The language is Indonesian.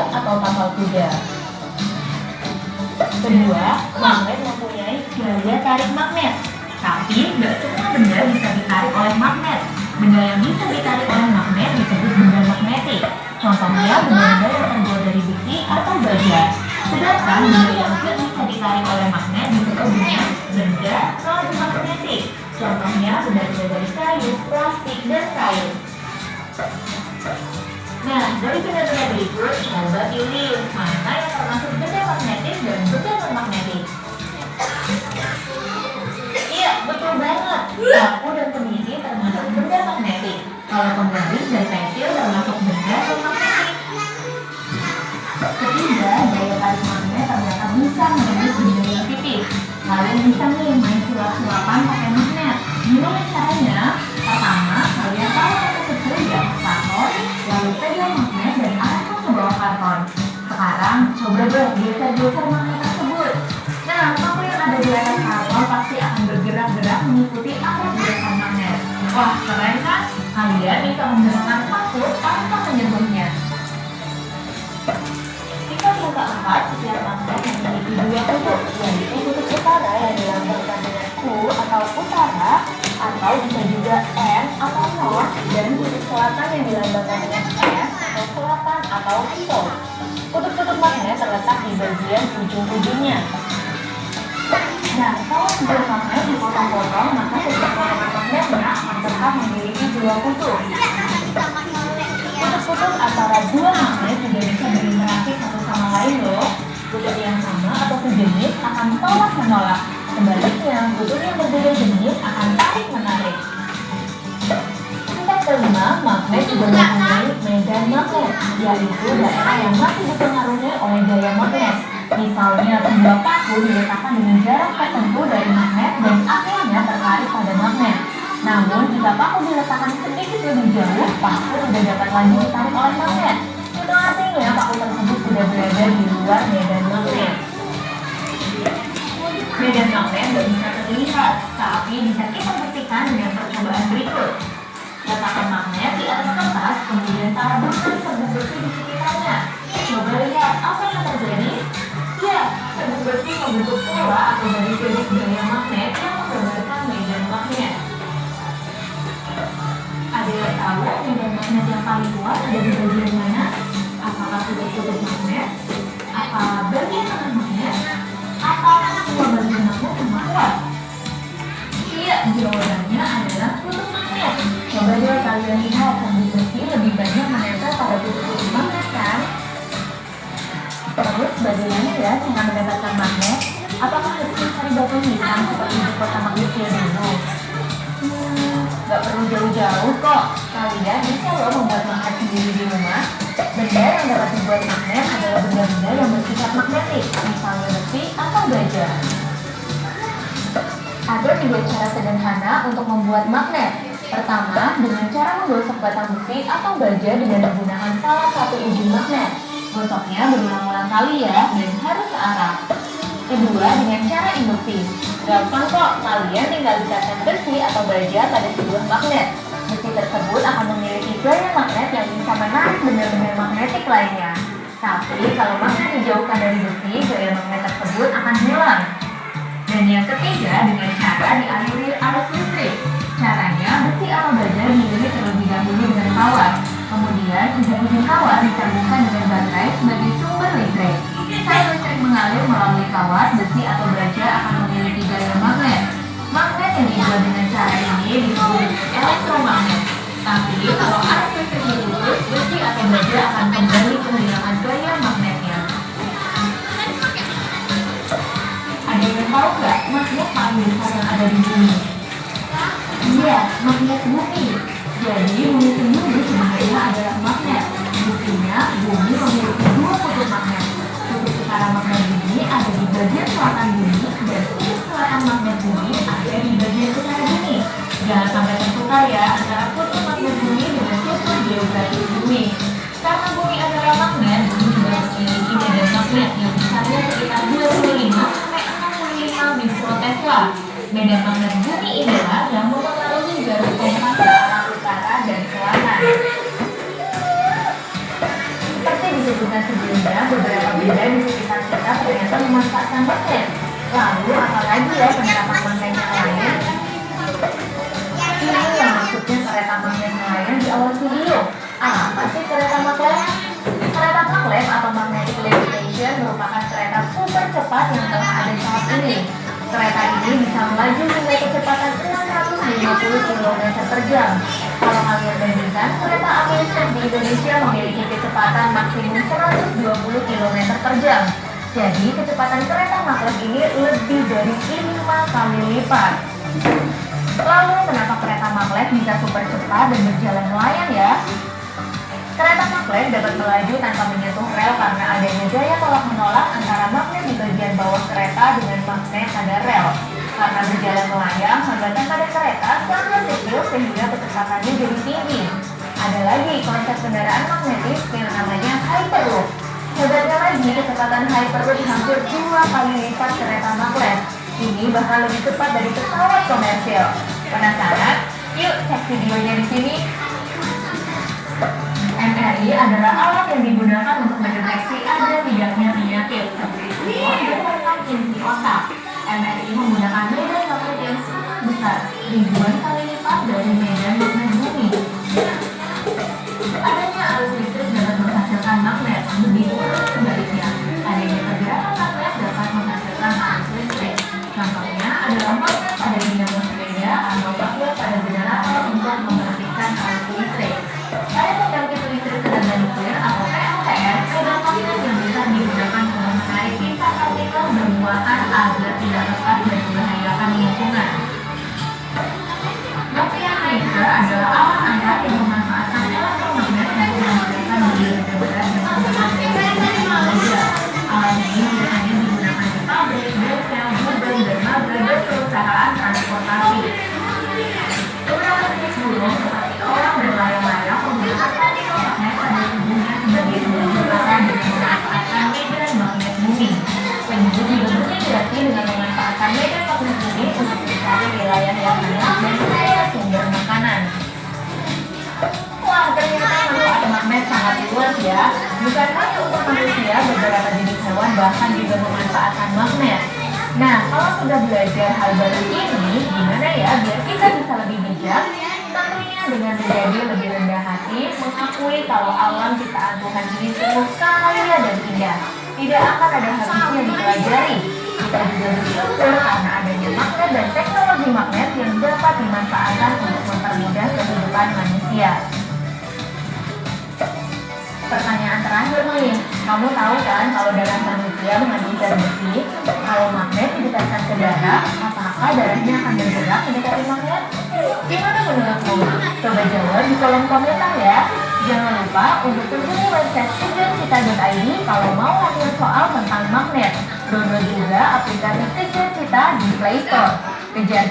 atau tapal kuda. Kedua, magnet mempunyai gaya tarik magnet. Tapi nggak semua benda bisa ditarik oleh magnet. Benda yang bisa ditarik oleh magnet disebut benda magnetik. Contohnya benda-benda yang terbuat dari besi atau baja. Sedangkan benda yang tidak bisa ditarik oleh magnet disebut dengan benda non-magnetik. Contohnya benda-benda dari kayu, plastik, dan kayu. Nah, dari benda-benda berikut, coba pilih mana yang termasuk benda magnetik dan benda non-magnetik. Iya, betul banget. Sapu dan kemisi termasuk benda magnetik. Kalau penggaris dan pensil termasuk benda non-magnetik. Ketiga, daya tarik magnet ternyata bisa menembus benda yang tipis. Kalian bisa nih main sulap-sulapan pakai magnet. Gimana caranya? Pertama, kalian taruh kartu kecil di atas karton, lalu pegang magnet dan arahkan ke bawah karton. Sekarang, coba deh geser-geser magnet tersebut. Nah, paku yang ada di atas karton pasti akan bergerak-gerak mengikuti arah gerakan magnet. Wah, keren kan? Kalian bisa menggunakan paku tanpa menyentuhnya. Sifat yang keempat, setiap magnet memiliki dua kutub, yaitu kutub utara yang dilambangkan dengan U atau utara, atau bisa juga N atau North, dan kutub selatan yang dilambangkan dengan S atau selatan atau South. Kutub-kutub magnet terletak di bagian ujung-ujungnya. Nah, kalau sebelum magnet dipotong-potong, maka setiap potongan magnetnya akan tetap memiliki dua kutub. Kutub-kutub antara dua magnet juga bisa berinteraksi satu sama lain loh. Kutub yang sama atau sejenis akan tolak-menolak. Sebaliknya, kutub yang berbeda jenis akan tarik-menarik. Sifat kelima, magnet juga mempunyai medan magnet, yaitu daerah yang masih dipengaruhi oleh gaya magnet. Misalnya, sebuah paku diletakkan dengan jarak tertentu dari magnet dan akhirnya tertarik pada magnet. Namun, jika paku diletakkan sedikit lebih jauh, paku tidak dapat lagi ditarik oleh magnet. Itu artinya paku tersebut sudah berada di luar medan magnet. Medan magnet tidak bisa terlihat, tapi bisa kita buktikan dengan percobaan berikut. Letakkan magnet di atas kertas, kemudian taruh serbuk besi di sekitarnya. Coba lihat apa yang terjadi. Ya, serbuk besi membentuk pola atau garis-garis gaya magnet yang menggambarkan medan magnet. Ada yang tahu medan magnet yang paling kuat ada di bagian mana? Apakah kutub magnet? Apa bagian tengah magnet? Atau semua bagian magnet sama kuat? Iya, jawabannya adalah kutub magnet. Coba deh kalian lihat, serbuk besi lebih banyak menempel pada kutub magnet kan? Terus bagaimana ya cara mendapatkan magnet? Apakah harus mencari batu hitam seperti di kota manusia dulu? Gak perlu jauh-jauh kok. Kalian bisa loh membuat magnet sendiri di rumah. Benda yang dapat dibuat magnet adalah benda-benda yang bersifat magnetik, misalnya besi atau baja. Ada 3 cara sederhana untuk membuat magnet. Pertama, dengan cara menggosok batang besi atau baja dengan menggunakan salah satu ujung magnet. Gosoknya berulang-ulang kali ya, dan harus searah. Kedua, dengan cara induksi. Gampang kok, kalian tinggal dekatkan besi atau baja pada sebuah magnet. Besi tersebut akan memiliki gaya magnet yang bisa menarik benda-benda magnetik lainnya. Tapi kalau magnet dijauhkan dari besi, gaya magnet tersebut akan hilang. Dan yang ketiga, dengan cara dialiri arus listrik. Caranya, besi atau baja diiris terlebih dahulu dengan kawat. Kemudian, ujung-ujung kawat disambungkan dengan baterai sebagai sumber listrik. Saat listrik mengalir melalui kawat, besi atau baja akan memiliki gaya magnet. Magnet yang dibuat dengan cara ini disebut elektromagnet. Tapi kalau arus listrik diputus, besi atau baja akan kembali kehilangan gaya magnetnya. Ada yang tahu nggak magnet paling besar yang ada di bumi? Iya, magnet bumi. Jadi bumi sendiri sebenarnya adalah magnet. Buktinya, bumi memiliki 2 kutub magnet. Kutub utara magnet bumi ada di bagian selatan bumi dan kutub selatan magnet bumi ada di bagian utara bumi. Jangan sampai tertukar ya antara kutub magnet bumi dengan kutub geografis bumi. Karena bumi adalah magnet, bumi juga memiliki medan magnet yang besarnya sekitar 25–65 mikrotesla. Medan magnet bumi inilah yang mempengaruhi garis kompas ke arah utara dan selatan. Seperti disebut dengan sebelumnya, beberapa benda di sekitar kita ternyata memanfaatkan magnet. Lalu, apalagi ya penerapan magnet yang lain? Ini yang maksudnya kereta magnet nelayan di awal video. Apa sih kereta magnet? Kereta magnet atau magnetic levitation merupakan kereta super cepat yang telah ada saat ini. Kereta ini bisa melaju hingga kecepatan 650 km per jam. Kalau kalian bandingkan, kereta api di Indonesia memiliki kecepatan maksimum 120 km per jam. Jadi kecepatan kereta maglev ini lebih dari 5 kali lipat. Lalu kenapa kereta maglev bisa super cepat dan berjalan melayang ya? Kereta maglev dapat melaju tanpa menyentuh rel karena adanya gaya tolak-menolak antara magnet di bagian bawah kereta dengan magnet pada rel. Karena berjalan melayang, hambatan pada kereta sangat kecil sehingga kecepatannya jadi tinggi. Ada lagi konsep kendaraan magnetis yang namanya hyperloop. Hebatnya lagi, kecepatan hyperloop hampir 2 kali lipat kereta maglev. Ini bahkan lebih cepat dari pesawat komersil. Penasaran? Yuk cek videonya di sini. MRI adalah alat yang digunakan untuk mendeteksi ada tidaknya penyakit seperti tumor dan fungsi otak. MRI menggunakan medan magnet yang sangat besar, ribuan kali lipat dari medan magnet bumi. Adanya arus listrik dapat menghasilkan magnet, begitu pun sebaliknya. Adanya pergerakan magnet dapat menghasilkan arus listrik. Contohnya adalah magnet pada dinamo sepeda atau magnet pada generator untuk memperhatikan arus listrik. Pada pembangkit listrik tenaga nuklir atau PLTS, medan magnet yang bisa digunakan untuk menarik sisa partikel bermuatan agar tidak lepas dan membahayakan lingkungan. Nuclear laser adalah alat angkat yang memanfaatkan elektromagnet untuk menghasilkan benda berat yang terdapat dari benda. Alat ini biasanya digunakan di pabrik, bengkel, gudang, dermaga, dan perusahaan transportasi. Beberapa jenis burung seperti orang berlayang-layang menggunakan partikel magnet pada tubuhnya sebagai sumber udara dengan memanfaatkan medan magnet bumi. Pengunjung juga bermigrasi dengan memanfaatkan medan magnet bumi untuk mencari wilayah yang hangat dan kaya sumber makanan. Wah, ternyata manfaat magnet sangat luas ya. Bukan hanya untuk manusia, beberapa jenis hewan bahkan juga memanfaatkan magnet. Nah, kalau sudah belajar hal baru ini, gimana ya biar kita bisa lebih bijak? Tentunya dengan menjadi lebih rendah hati, mengakui kalau alam ciptaan Tuhan ini sungguh kaya dan indah. Tidak akan ada habisnya dipelajari. Kita juga bersyukur karena adanya magnet dan teknologi magnet yang dapat dimanfaatkan untuk mempermudah kehidupan manusia. Pertanyaan terakhir nih, kamu tahu kan kalau darah manusia mengandung zat besi? Kalau magnet didekatkan ke darah, apakah darahnya akan bergerak mendekati magnet? Gimana menurutmu? Coba jawab di kolom komentar ya. Jangan lupa untuk kunjungi website kejarcita.id kalau mau latihan soal tentang magnet. Download juga aplikasi Kejar Cita di Play Store. Kejar